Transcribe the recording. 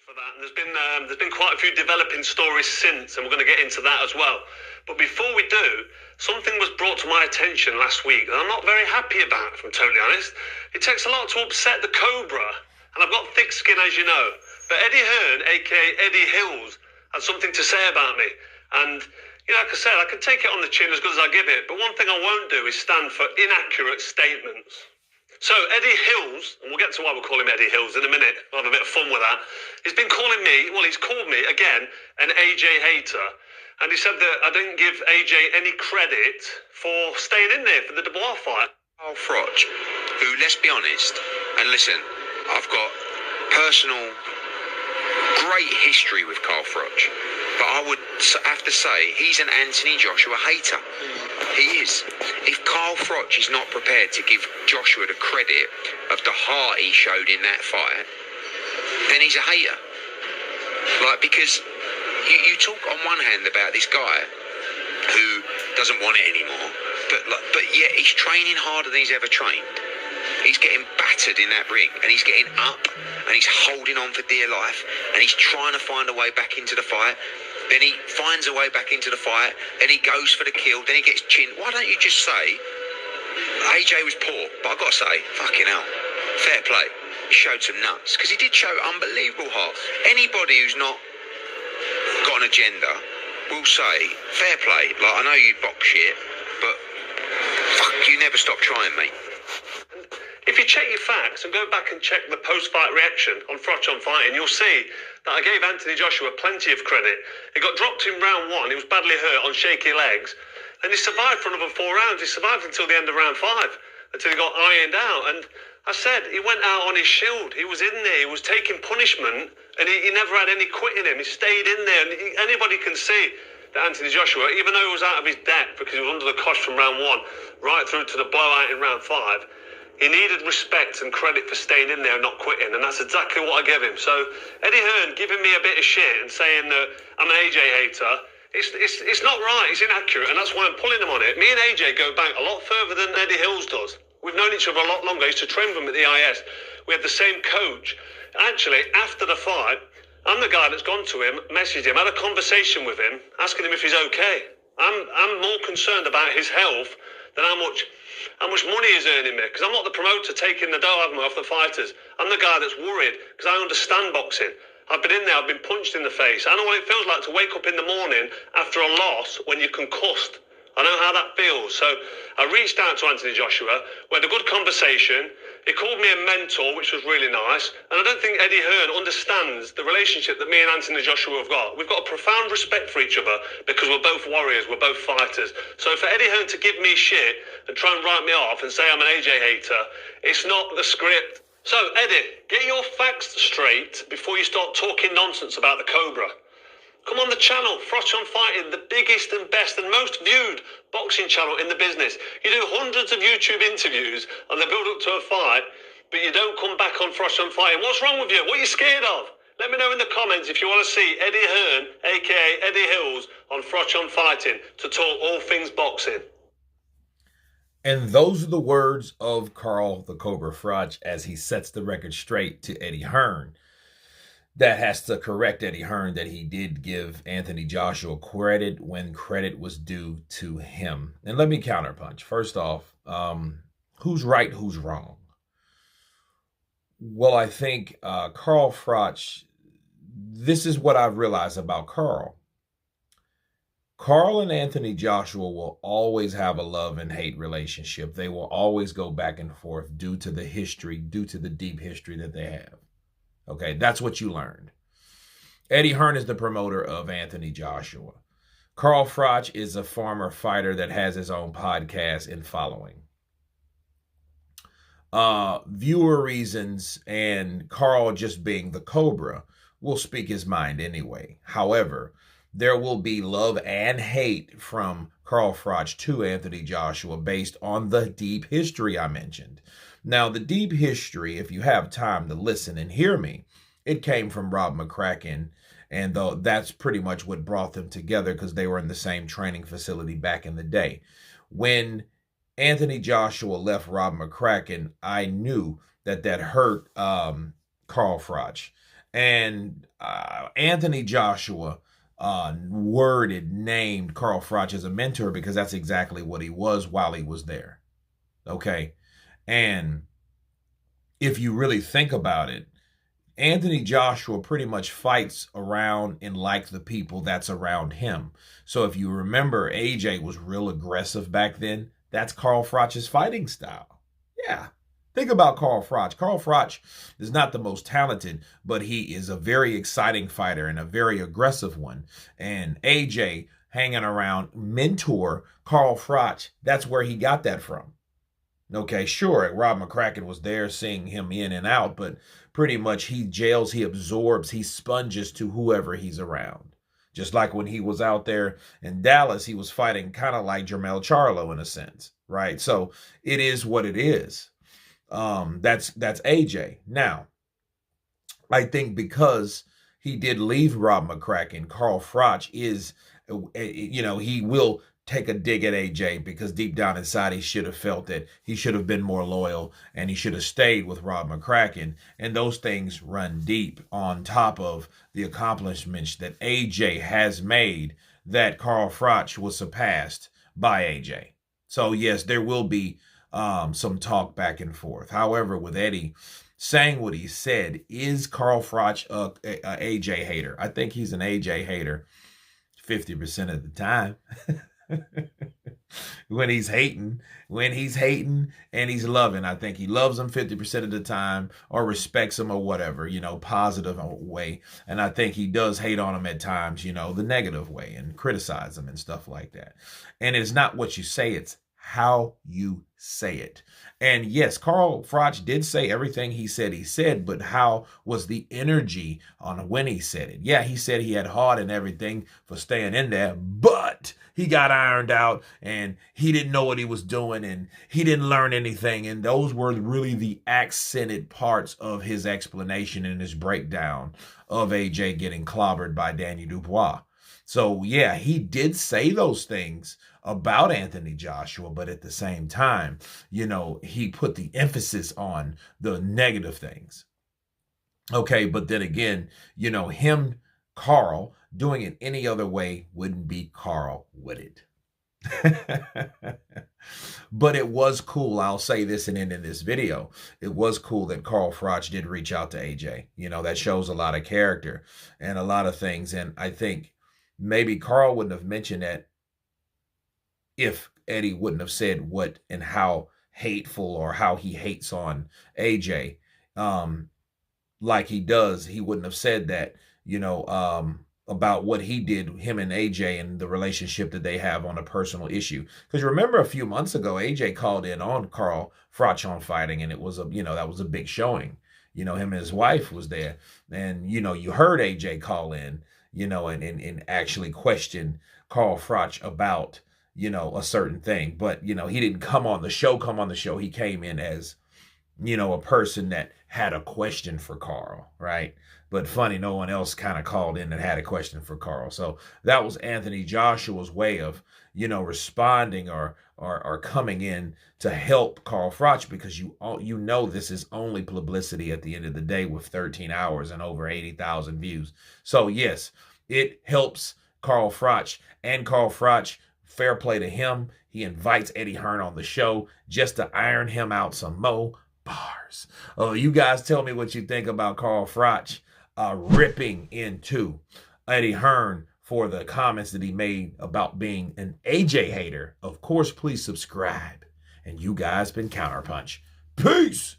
For that, and there's been quite a few developing stories since, and we're going to get into that as well. But before we do, something was brought to my attention last week that I'm not very happy about, if I'm totally honest. It takes a lot to upset the Cobra, and I've got thick skin, as you know. But Eddie Hearn, aka Eddie Hills, had something to say about me, and like I said, I can take it on the chin as good as I give it. But one thing I won't do is stand for inaccurate statements. So Eddie Hills, and we'll get to why we call him Eddie Hills in a minute, we'll have a bit of fun with that. He's been calling me, he's called me again, an AJ hater. And he said that I didn't give AJ any credit for staying in there for the Dubois fight. Froch, who, let's be honest, and listen, I've got personal, great history with Carl Froch, but I would have to say he's an Anthony Joshua hater. He is. If Carl Froch is not prepared to give Joshua the credit of the heart he showed in that fight, then he's a hater. Because you talk on one hand about this guy who doesn't want it anymore, but yet he's training harder than he's ever trained. He's getting battered in that ring, and he's getting up, and he's holding on for dear life, and he's trying to find a way back into the fight. Then he finds a way back into the fight, then he goes for the kill, then he gets chinned. Why don't you just say, AJ was poor, but I've got to say, fucking hell, fair play. He showed some nuts, because he did show unbelievable heart. Anybody who's not got an agenda will say, fair play, I know you box shit, but fuck, you never stop trying, mate. If you check your facts and go back and check the post-fight reaction on Froch on Fighting, you'll see that I gave Anthony Joshua plenty of credit. He got dropped in round 1, he was badly hurt on shaky legs, and he survived for another 4 rounds. He survived until the end of round 5, until he got ironed out. And I said, he went out on his shield. He was in there, he was taking punishment, and he never had any quit in him. He stayed in there, and anybody can see that Anthony Joshua, even though he was out of his depth because he was under the cosh from round 1 right through to the blowout in round 5, he needed respect and credit for staying in there and not quitting, and that's exactly what I gave him. So Eddie Hearn giving me a bit of shit and saying that I'm an AJ hater, it's not right, it's inaccurate, and that's why I'm pulling him on it. Me and AJ go back a lot further than Eddie Hills does. We've known each other a lot longer. I used to train with him at the IS. We had the same coach. Actually, after the fight, I'm the guy that's gone to him, messaged him, had a conversation with him, asking him if he's okay. I'm more concerned about his health than how much money he's earning me, because I'm not the promoter taking the dough off the fighters. I'm the guy that's worried, because I understand boxing. I've been in there, I've been punched in the face. I know what it feels like to wake up in the morning after a loss when you're concussed. I know how that feels. So I reached out to Anthony Joshua. We had a good conversation. He called me a mentor, which was really nice. And I don't think Eddie Hearn understands the relationship that me and Anthony Joshua have got. We've got a profound respect for each other because we're both warriors, we're both fighters. So for Eddie Hearn to give me shit and try and write me off and say I'm an AJ hater, it's not the script. So Eddie, get your facts straight before you start talking nonsense about the Cobra. Come on the channel, Froch on Fighting, the biggest and best and most viewed boxing channel in the business. You do hundreds of YouTube interviews on the build up to a fight, but you don't come back on Froch on Fighting. What's wrong with you? What are you scared of? Let me know in the comments if you want to see Eddie Hearn, aka Eddie Hills, on Froch on Fighting to talk all things boxing. And those are the words of Carl the Cobra Froch as he sets the record straight to Eddie Hearn. That has to correct Eddie Hearn that he did give Anthony Joshua credit when credit was due to him. And let me counterpunch. First off, who's right, who's wrong? Well, I think Carl Froch, this is what I've realized about Carl. Carl and Anthony Joshua will always have a love and hate relationship. They will always go back and forth due to the history, due to the deep history that they have. Okay, that's what you learned. Eddie Hearn is the promoter of Anthony Joshua. Carl Froch is a former fighter that has his own podcast and following. Viewer reasons and Carl just being the Cobra will speak his mind anyway. However, there will be love and hate from Carl Froch to Anthony Joshua based on the deep history I mentioned. Now, the deep history, if you have time to listen and hear me, it came from Rob McCracken, and though that's pretty much what brought them together because they were in the same training facility back in the day. When Anthony Joshua left Rob McCracken, I knew that hurt Carl Froch. And Anthony Joshua named Carl Froch as a mentor because that's exactly what he was while he was there. Okay. And if you really think about it, Anthony Joshua pretty much fights around and like the people that's around him. So if you remember, AJ was real aggressive back then. That's Carl Froch's fighting style. Yeah. Think about Carl Froch. Carl Froch is not the most talented, but he is a very exciting fighter and a very aggressive one. And AJ hanging around mentor Carl Froch, that's where he got that from. Okay, sure, Rob McCracken was there seeing him in and out, but pretty much he jails, he absorbs, he sponges to whoever he's around. Just like when he was out there in Dallas, he was fighting kind of like Jermell Charlo in a sense, right? So it is what it is. That's AJ. Now, I think because he did leave Rob McCracken, Carl Froch is, he will take a dig at AJ because deep down inside he should have felt that he should have been more loyal and he should have stayed with Rob McCracken. And those things run deep on top of the accomplishments that AJ has made, that Carl Froch was surpassed by AJ. So yes, there will be some talk back and forth. However, with Eddie saying what he said, is Carl Froch a AJ hater? I think he's an AJ hater 50% of the time. when he's hating and he's loving, I think he loves him 50% of the time, or respects him, or whatever, positive way. And I think he does hate on him at times, the negative way, and criticize him and stuff like that. And it's not what you say, it's how you say it. And yes, Carl Froch did say everything he said, but how was the energy on when he said it? Yeah, he said he had heart and everything for staying in there, but he got ironed out and he didn't know what he was doing and he didn't learn anything. And those were really the accented parts of his explanation and his breakdown of AJ getting clobbered by Daniel Dubois. So yeah, he did say those things about Anthony Joshua, but at the same time, he put the emphasis on the negative things. Okay, but then again, him, Carl, doing it any other way wouldn't be Carl, would it? But it was cool. I'll say this and end in this video. It was cool that Carl Froch did reach out to AJ. That shows a lot of character and a lot of things. And I think maybe Carl wouldn't have mentioned that if Eddie wouldn't have said what and how hateful or how he hates on AJ. Like he does, he wouldn't have said that, about what he did, him and AJ, and the relationship that they have on a personal issue. Because remember a few months ago, AJ called in on Carl Froch on fighting, and it was that was a big showing. Him and his wife was there, and you heard AJ call in, and actually question Carl Froch about a certain thing. But he didn't come on the show. He came in as a person that had a question for Carl, right? But funny, no one else kind of called in and had a question for Carl. So that was Anthony Joshua's way of, responding or coming in to help Carl Froch, because this is only publicity at the end of the day with 13 hours and over 80,000 views. So yes, it helps Carl Froch, and Carl Froch, fair play to him. He invites Eddie Hearn on the show just to iron him out some more bars. Oh, you guys tell me what you think about Carl Froch ripping into Eddie Hearn for the comments that he made about being an AJ hater. Of course, please subscribe. And you guys been Counterpunch. Peace!